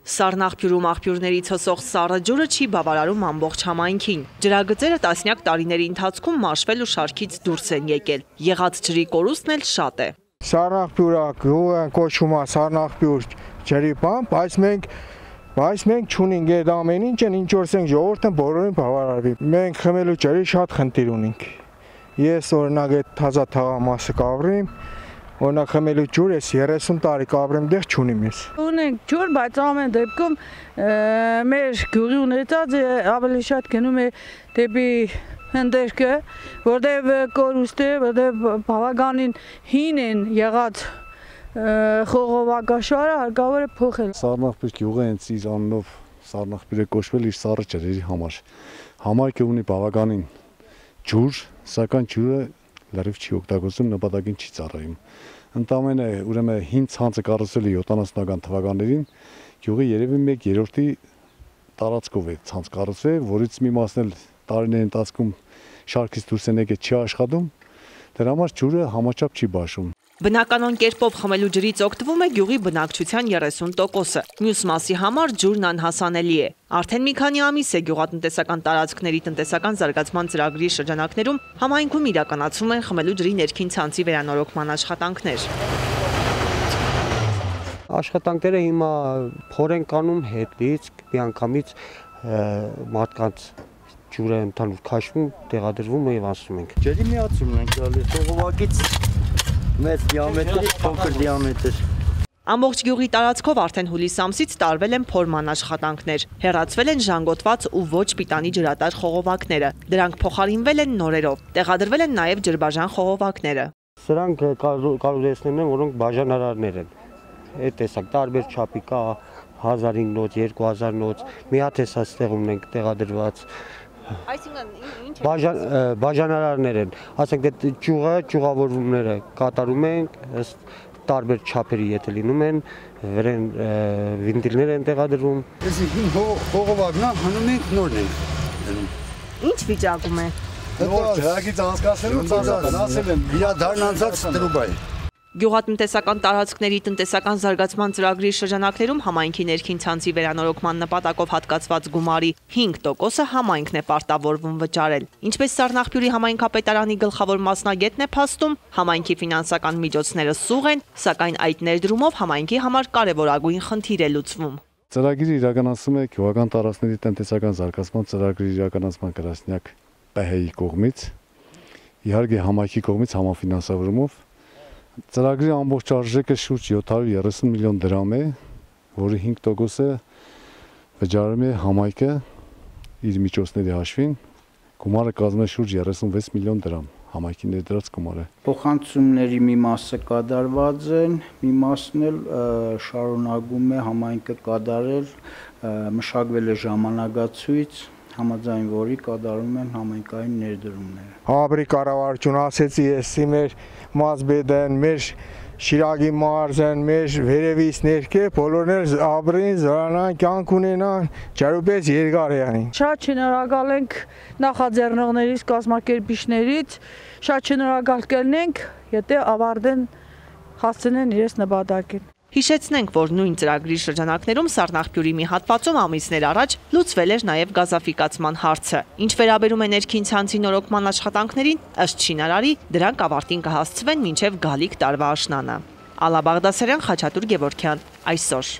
Սառնաղբյուրում աղբյուրներից հոսող սառը ջուրը չի բավարարում ամբողջ համայնքին։ Ջրագծերը տասնյակ տարիների ընթացքում մաշվել ու շարքից դուրս են եկել։ Եղած ջրի կորուստն էլ շատ է։ Սառնաղբյուրը կոչվում է սառնաղբյուր ջրի բան, բայց մենք չունենք այդ ամեն ինչը, ինչ որ ասենք ժողովուրդը բոլորին բավարարվի։ Մենք խմելու ջրի շատ խնդիր ունենք։ Ես օրինակ այդ թազա թաղամասը կավրիմ, օրինակ խմելու ջուր ես 30 տարի կավրիմ դեղ չունիմ ես։ Ունենք ջուր, բայց ամեն դեպքում մեր գյուղի ունեցածը ավելի շատ գնում է դեպի հնդերքը, որտեղ կորուստ է, որտեղ բավականին հին են եղած խողովակաշարը հարկավոր է փոխել։ Սառնաղբյուր գյուղը հենց իր անունով Սառնաղբյուր է կոչվել իր սառը ջրերի համար։ Համայնքը ունի բավականին ջուր, սակայն ջուրը լրիվ չի օգտագործում, նպատակին չի ծառայում։ Ընդամենը ուրեմն հին ցանցը կառուցվել է 70-ական թվականներին, գյուղի երևի 1/3-ի տարածքով է ցանց կառուցվել, որից մի մասն էլ տարիների ընթացքում շարքից դուրս են եկել չի աշխատում, դրա համար ջուրը համաչափ չի բաշխում։ Բնականon կերպով խմելու ջրից օգտվում է գյուղի բնակչության 30%-ը, մյուս մասի համար ջուրն անհասանելի է։ Արդեն մի քանի ամիս է գյուղատնտեսական տարածքների տնտեսական զարգացման ծրագրի շրջանակներում համայնքում իրականացվում են խմելու ջրի ներքին ցանցի վերանորոգման աշխատանքներ։ Աշխատանքները հիմա փոր են կանում հետից, միանգամից մարդկանց ջուրը ընդհանուր քաշվում, տեղադրվում եւ անցնում ենք։ Ջրի միացում ենք գալիս խողովակից մեծ դիամետրի փոքր դիամետր։ Ամբողջ գյուղի տարածքով արդեն հուլիս ամսից տարվել են փորման աշխատանքներ։ Հեռացվել են ժանգոտված ու ոչ պիտանի ջրատար խողովակները։ Դրանք փոխարինվել են նորերով։ Տեղադրվել են նաև ջրբաժան խողովակները։ Սրանք կարողացնեն են, որոնք բաժանարարներ են։ Այդ տեսակ տարբեր չափի կա 1500 նոց, 2000 նոց, մի հատ էս այստեղ ունենք տեղադրված։ Այսինքն բաժանարարներ են, ասենք այդ ճյուղավորումները կատարում ենք, տարբեր չափերի եթե լինում են, վերեն վինտիլներ են տեղադրվում։ Այսինքն խողովակն հանում ենք նորն ենք դնում։ Ինչ վիճակում է։ Նոր ջրագիծ անցկացնելու ծանոթ ասել են միադառն անցած տրուբայ։ Գյուղատնտեսական տարածքների տնտեսական զարգացման ծրագրի շրջանակներում համայնքի ներքին ցանցի վերանորոգման նպատակով հատկացված գումարի 5%-ը համայնքն է պարտավորվում վճարել։ Ինչպես Սառնաղբյուրի համայնքապետարանի գլխավոր մասնագետն է փաստում, համայնքի ֆինանսական միջոցները սուղ են, սակայն այդ ներդրումով համայնքի համար կարևորագույն խնդիր է լուծվում։ Ծրագիրը իրականացում է գյուղական տարածքների տնտեսական զարգացման ծրագրի իրականացման գրասենյակ ՊՀ-ի կողմից, իհարկե համայնքի կողմից համաֆինանսավորումով։ Ծրագրի ամբողջ արժեքը շուրջ 730 միլիոն դրամ է, որի 5%-ը վճարում է համայնքը իր միջոցների հաշվին, գումարը կազմում է շուրջ 36 միլիոն դրամ, համայնքի ներդրած գումարը։ Փոխանցումների մի մասը կատարված են, մի մասն էլ շարունակում է համայնքը կատարել, մշակվել է ժամանակացույց, համաձայն որի կատարում են համայնքային ներդրումները։ Հավաբերի կառավարություն ասեցի էսի մեր մազբեդեն, մեր Շիրագի մարզեն, մեր վերևից ներքե, բոլորն էլ ապրեն, զորանան, կյանք ունենան, ջրուպես երկար եղին։ Շատ շնորհակալ ենք նախաձեռնողներից, կազմակերպիչներից, շատ շնորհակալ կլինենք, եթե ավարտեն, հասցնեն իրենց նպատակին։ Հիշեցնենք, որ նույն ծրագրի շրջանակներում Սառնաղբյուրի մի հատվածում ամիսներ առաջ լուծվել էր նաև գազաֆիկացման հարցը։ Ինչ վերաբերում է ներքին ցանցի նորոգման աշխատանքներին, ըստ շինարարի, դրանք ավարտին կհասցվեն մինչև գալիք տարվա աշնանը։ Ալա Բաղդասարյան, Խաչատուր Գևորգյան, այսօր։